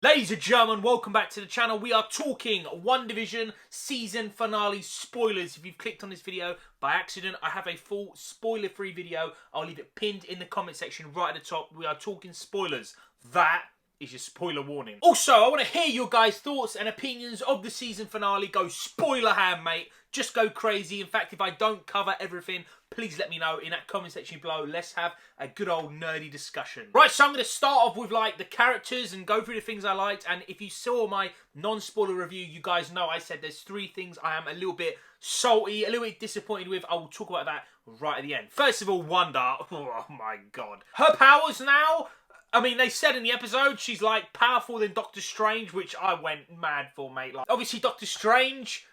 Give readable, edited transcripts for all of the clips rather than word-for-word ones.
Ladies and gentlemen, welcome back to the channel. We are talking WandaVision season finale spoilers. If you've clicked on this video by accident, I have a full spoiler-free video. I'll leave it pinned in the comment section right at the top. We are talking spoilers. That is your spoiler warning. Also, I want to hear your guys' thoughts and opinions of the season finale. Go spoiler ham, mate. Just go crazy. In fact, if I don't cover everything, please let me know in that comment section below. Let's have a good old nerdy discussion. Right, so I'm going to start off with like the characters and go through the things I liked. And if you saw my non-spoiler review, you guys know I said there's 3 things I am a little bit salty, a little bit disappointed with. I will talk about that right at the end. First of all, Wanda. Oh my god. Her powers now, I mean, they said in the episode she's like powerful than Doctor Strange, which I went mad for, mate. Like, obviously Doctor Strange,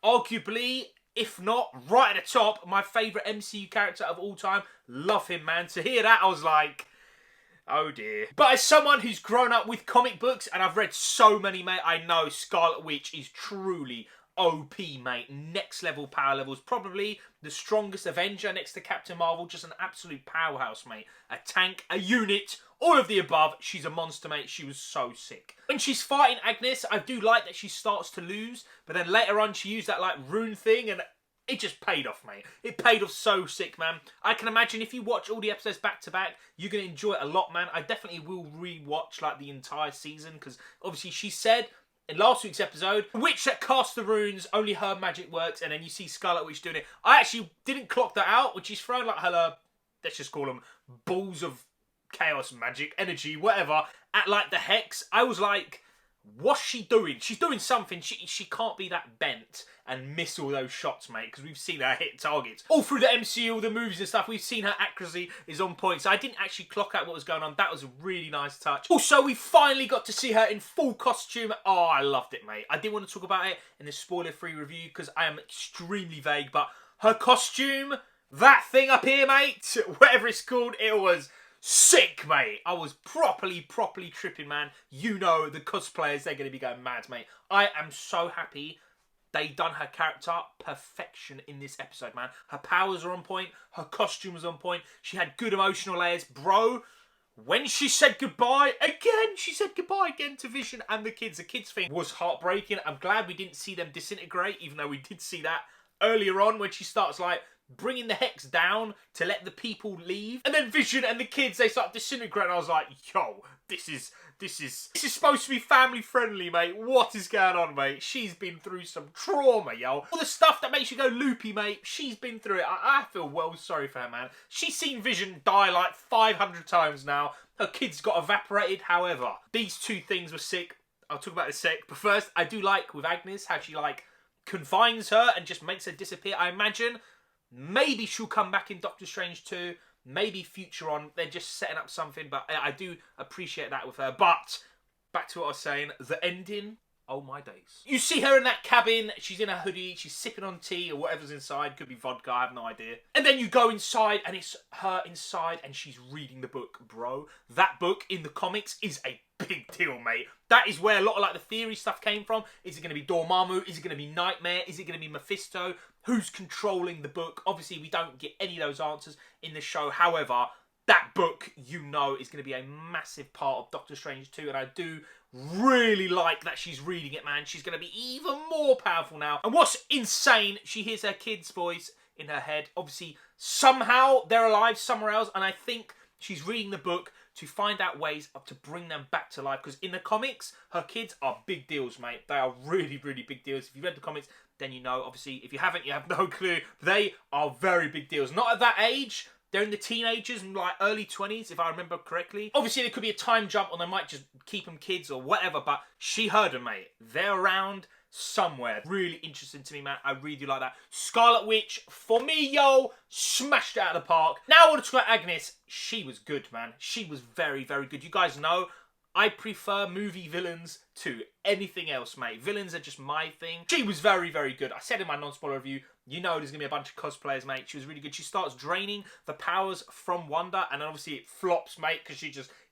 arguably, if not right at the top, my favourite MCU character of all time. Love him, man. To hear that, I was like, oh dear. But as someone who's grown up with comic books, and I've read so many, mate, I know Scarlet Witch is truly OP, mate. Next level power levels. Probably the strongest Avenger next to Captain Marvel. Just an absolute powerhouse, mate. A tank, a unit, all of the above. She's a monster, mate. She was so sick. When she's fighting Agnes, I do like that she starts to lose, but then later on she used that like rune thing and it just paid off, mate. It paid off so sick, man. I can imagine if you watch all the episodes back to back, you're going to enjoy it a lot, man. I definitely will re-watch like the entire season because obviously she said in last week's episode, the witch that casts the runes, only her magic works, and then you see Scarlet Witch doing it. I actually didn't clock that out, when she's throwing like her, let's just call them balls of chaos magic, energy, whatever, at like the hex. I was like, what's she doing? She's doing something. She can't be that bent and miss all those shots, mate, because we've seen her hit targets. All through the MCU, all the movies and stuff, we've seen her accuracy is on point. So I didn't actually clock out what was going on. That was a really nice touch. Also, we finally got to see her in full costume. Oh, I loved it, mate. I didn't want to talk about it in the spoiler-free review because I am extremely vague, but her costume, that thing up here, mate, whatever it's called, it was sick, mate. I was properly tripping, man. You know the cosplayers, they're going to be going mad, mate. I am so happy they done her character perfection in this episode, man. Her powers are on point. Her costume was on point. She had good emotional layers. Bro, when she said goodbye, again, she said goodbye again to Vision and the kids. The kids thing was heartbreaking. I'm glad we didn't see them disintegrate, even though we did see that earlier on when she starts, like, bringing the hex down to let the people leave. And then Vision and the kids, they start disintegrating. I was like, yo, this is supposed to be family friendly, mate. What is going on, mate? She's been through some trauma, yo. All the stuff that makes you go loopy, mate, she's been through it. I feel well sorry for her, man. She's seen Vision die like 500 times now. Her kids got evaporated. However, these 2 things were sick. I'll talk about it in a sec. But first, I do like with Agnes how she like confines her and just makes her disappear. I imagine maybe she'll come back in Doctor Strange 2. Maybe future on. They're just setting up something. But I do appreciate that with her. But back to what I was saying. The ending. Oh my days. You see her in that cabin. She's in a hoodie. She's sipping on tea or whatever's inside. Could be vodka. I have no idea. And then you go inside and it's her inside and she's reading the book, bro. That book in the comics is a big deal, mate. That is where a lot of like the theory stuff came from. Is it going to be Dormammu? Is it going to be Nightmare? Is it going to be Mephisto? Who's controlling the book? Obviously, we don't get any of those answers in the show. However, that book, you know, is going to be a massive part of Doctor Strange 2. And I do really like that she's reading it, man. She's going to be even more powerful now. And what's insane, she hears her kid's voice in her head. Obviously, somehow they're alive somewhere else. And I think she's reading the book to find out ways to bring them back to life. Because in the comics, her kids are big deals, mate. They are really big deals. If you read the comics, then you know. Obviously, if you haven't, you have no clue. They are very big deals. Not at that age. They're in the teenagers, like early 20s, if I remember correctly. Obviously, there could be a time jump, or they might just keep them kids or whatever, but she heard them, mate. They're around somewhere. Really interesting to me, man. I really do like that. Scarlet Witch, for me, yo, smashed it out of the park. Now I want to talk about Agnes. She was good, man. She was very good. You guys know I prefer movie villains to anything else, mate. Villains are just my thing. She was very good. I said in my non-spoiler review, you know there's going to be a bunch of cosplayers, mate. She was really good. She starts draining the powers from Wanda, and then obviously it flops, mate, because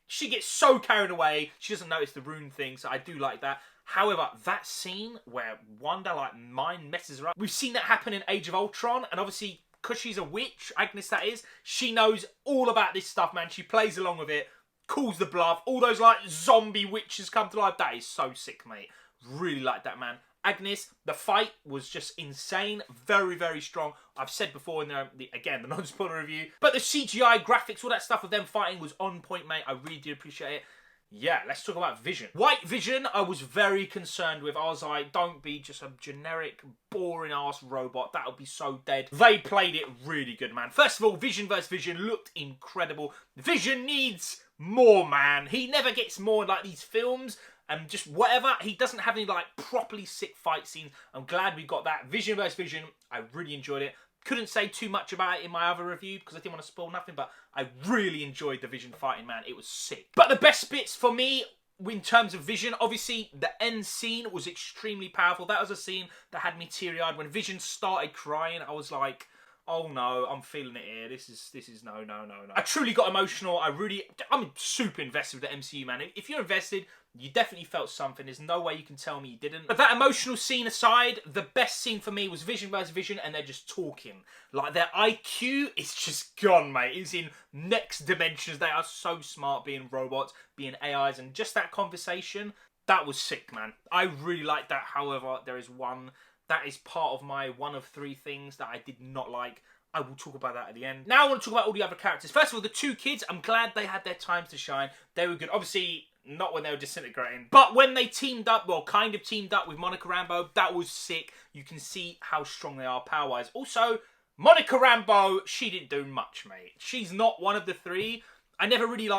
she gets so carried away. She doesn't notice the rune thing, so I do like that. However, that scene where Wanda, like, mind messes her up, we've seen that happen in Age of Ultron, and obviously, because she's a witch, Agnes that is, she knows all about this stuff, man. She plays along with it. calls the bluff. All those like zombie witches come to life. That is so sick, mate. Really like that, man. Agnes, the fight was just insane. Very, very strong. I've said before in again, the non-spoiler review. But the CGI, graphics, all that stuff of them fighting was on point, mate. I really did appreciate it. Yeah, let's talk about Vision. White Vision, I was very concerned with. I was like, don't be just a generic, boring-ass robot. That would be so dead. They played it really good, man. First of all, Vision vs. Vision looked incredible. Vision needs more, man. He never gets more in, like, these films. And just whatever, he doesn't have any, like, properly sick fight scenes. I'm glad we got that. Vision vs. Vision, I really enjoyed it. Couldn't say too much about it in my other review because I didn't want to spoil nothing, but I really enjoyed the Vision fighting, man. It was sick. But the best bits for me in terms of Vision, obviously, the end scene was extremely powerful. That was a scene that had me teary-eyed. When Vision started crying, I was like, oh no, I'm feeling it here. This is no. I truly got emotional. I'm super invested with the MCU, man. If you're invested, you definitely felt something. There's no way you can tell me you didn't. But that emotional scene aside, the best scene for me was Vision vs. Vision, and they're just talking. Like, their IQ is just gone, mate. It's in next dimensions. They are so smart being robots, being AIs, and just that conversation, that was sick, man. I really like that. However, there is one that is part of my one of three things that I did not like. I will talk about that at the end. Now I want to talk about all the other characters. First of all, the two kids, I'm glad they had their times to shine. They were good. Obviously, not when they were disintegrating. But when they teamed up, well, kind of teamed up with Monica Rambeau, that was sick. You can see how strong they are power-wise. Also, Monica Rambeau, she didn't do much, mate. She's not one of the three. I never really,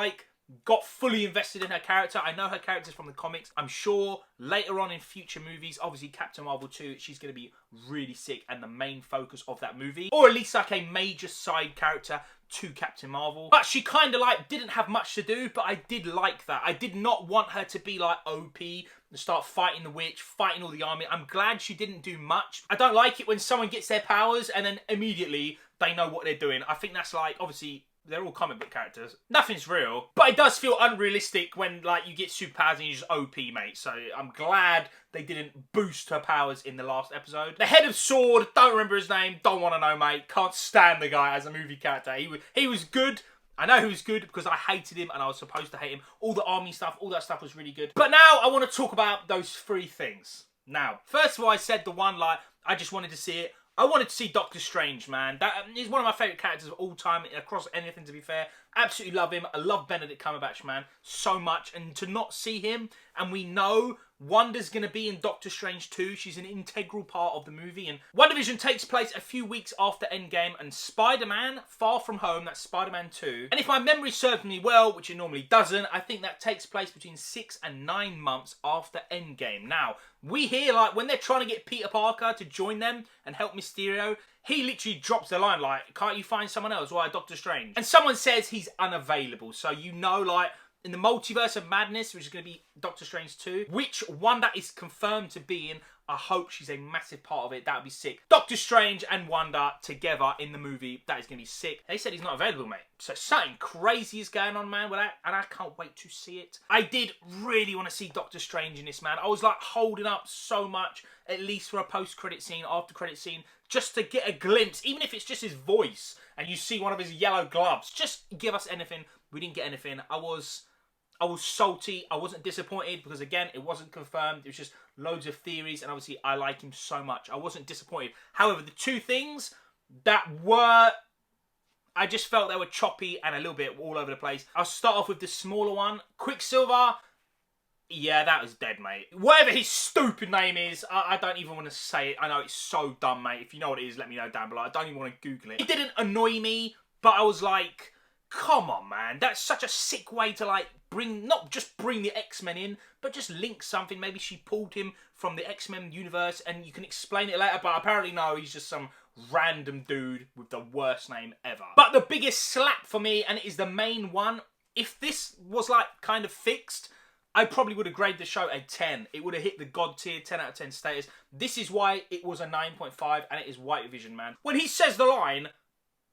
got fully invested in her character. I know her character's from the comics. I'm sure later on in future movies, obviously Captain Marvel 2, she's going to be really sick and the main focus of that movie. Or at least like a major side character to Captain Marvel. But she kind of didn't have much to do, but I did like that. I did not want her to be like OP and start fighting the witch, fighting all the army. I'm glad she didn't do much. I don't like it when someone gets their powers and then immediately they know what they're doing. I think that's obviously, they're all comic book characters. Nothing's real. But it does feel unrealistic when, you get superpowers and you're just OP, mate. So I'm glad they didn't boost her powers in the last episode. The head of S.W.O.R.D., don't remember his name, don't want to know, mate. Can't stand the guy as a movie character. He was good. I know he was good because I hated him and I was supposed to hate him. All the army stuff, all that stuff was really good. But now I want to talk about those three things. Now, first of all, I said the one, I just wanted to see it. I wanted to see Doctor Strange, man. That is one of my favourite characters of all time, across anything, to be fair. Absolutely love him. I love Benedict Cumberbatch, man, so much. And to not see him, and we know Wanda's going to be in Doctor Strange 2. She's an integral part of the movie. And WandaVision takes place a few weeks after Endgame. And Spider-Man, Far From Home, that's Spider-Man 2. And if my memory serves me well, which it normally doesn't, I think that takes place between 6 and 9 months after Endgame. Now, we hear, when they're trying to get Peter Parker to join them and help Mysterio, he literally drops the line, can't you find someone else? Why, Doctor Strange? And someone says he's unavailable. So you know, in the Multiverse of Madness, which is going to be Doctor Strange 2, which Wanda is confirmed to be in, I hope she's a massive part of it. That would be sick. Doctor Strange and Wanda together in the movie, that is going to be sick. They said he's not available, mate. So something crazy is going on, man, with that, and I can't wait to see it. I did really want to see Doctor Strange in this, man. I was holding up so much, at least for a post-credit scene, after-credit scene, just to get a glimpse, even if it's just his voice, and you see one of his yellow gloves. Just give us anything. We didn't get anything. I was salty. I wasn't disappointed because, again, it wasn't confirmed. It was just loads of theories, and obviously I like him so much. I wasn't disappointed. However, the two things that were, I just felt they were choppy and a little bit all over the place. I'll start off with the smaller one. Quicksilver, yeah, that was dead, mate. Whatever his stupid name is, I don't even want to say it. I know it's so dumb, mate. If you know what it is, let me know down below. I don't even want to Google it. It didn't annoy me, but I was like, come on, man. That's such a sick way to, not just bring the X-Men in, but just link something. Maybe she pulled him from the X-Men universe, and you can explain it later, but apparently no, he's just some random dude with the worst name ever. But the biggest slap for me, and it is the main one, if this was, kind of fixed, I probably would have graded the show a 10. It would have hit the God tier 10 out of 10 status. This is why it was a 9.5, and it is White Vision, man. When he says the line,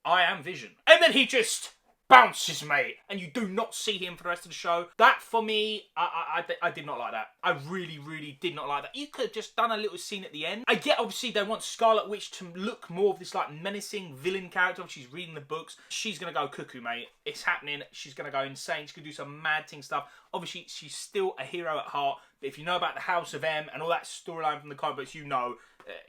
I am Vision, and then he just bounces, mate, and you do not see him for the rest of the show. That, for me, I did not like that. I really, really did not like that. You could have just done a little scene at the end. I get, obviously, they want Scarlet Witch to look more of this, like, menacing villain character. She's reading the books. She's going to go cuckoo, mate. It's happening. She's going to go insane. She's going to do some mad thing stuff. Obviously, she's still a hero at heart. But if you know about the House of M and all that storyline from the comic books, you know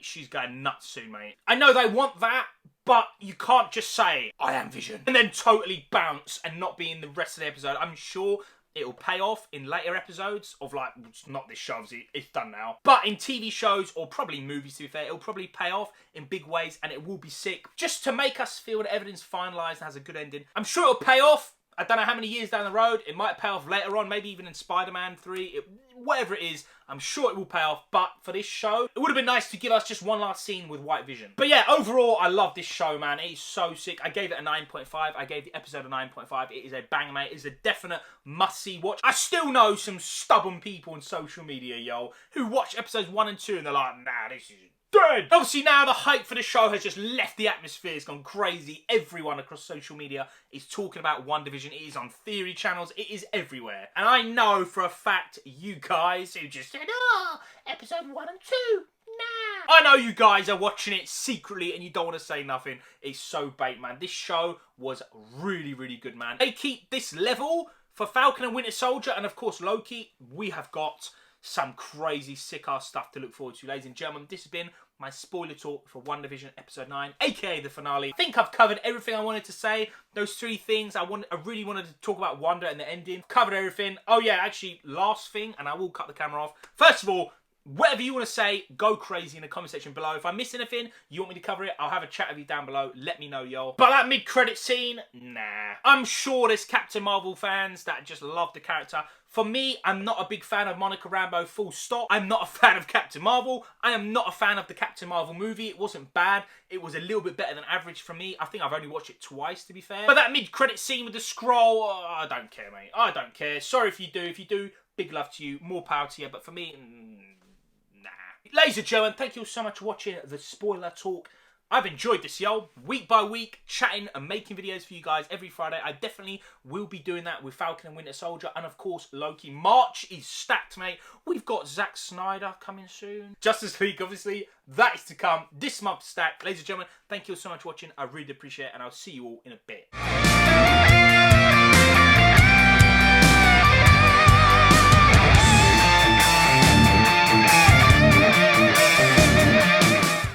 she's going nuts soon, mate. I know they want that, but you can't just say, I am Vision, and then totally bounce and not be in the rest of the episode. I'm sure it'll pay off in later episodes of, like, not this show, obviously, it's done now. But in TV shows, or probably movies, to be fair, it'll probably pay off in big ways, and it will be sick. Just to make us feel that everything's finalised and has a good ending. I'm sure it'll pay off. I don't know how many years down the road. It might pay off later on, maybe even in Spider-Man 3. Whatever it is, I'm sure it will pay off. But for this show, it would have been nice to give us just one last scene with White Vision. But yeah, overall, I love this show, man. It is so sick. I gave it a 9.5. I gave the episode a 9.5. It is a banger, mate. It is a definite must-see watch. I still know some stubborn people on social media, yo, who watch episodes 1 and 2 and they're like, nah, this is dead. Obviously now the hype for the show has just left the atmosphere. It's gone crazy. Everyone across social media is talking about WandaVision. It is on theory channels. It is everywhere. And I know for a fact you guys who just said, oh, episode 1 and 2. Nah. I know you guys are watching it secretly and you don't want to say nothing. It's so bait, man. This show was really, really good, man. They keep this level for Falcon and Winter Soldier and, of course, Loki. We have got some crazy sick-ass stuff to look forward to. Ladies and gentlemen, this has been my spoiler talk for WandaVision Episode 9, aka the finale. I think I've covered everything I wanted to say. Those 3 things, I really wanted to talk about Wanda and the ending. Covered everything. Oh yeah, actually, last thing, and I will cut the camera off. First of all, whatever you want to say, go crazy in the comment section below. If I miss anything, you want me to cover it, I'll have a chat with you down below. Let me know, yo. But that mid-credit scene, nah. I'm sure there's Captain Marvel fans that just love the character. For me, I'm not a big fan of Monica Rambeau, full stop. I'm not a fan of Captain Marvel. I am not a fan of the Captain Marvel movie. It wasn't bad. It was a little bit better than average for me. I think I've only watched it twice, to be fair. But that mid-credit scene with the scroll, oh, I don't care, mate. I don't care. Sorry if you do. If you do, big love to you. More power to you. But for me, nah. Ladies and gentlemen, thank you so much for watching the spoiler talk. I've enjoyed this, yo. Week by week, chatting and making videos for you guys every Friday. I definitely will be doing that with Falcon and Winter Soldier. And, of course, Loki. March is stacked, mate. We've got Zack Snyder coming soon. Justice League, obviously. That is to come. This month stacked. Ladies and gentlemen, thank you so much for watching. I really appreciate it. And I'll see you all in a bit.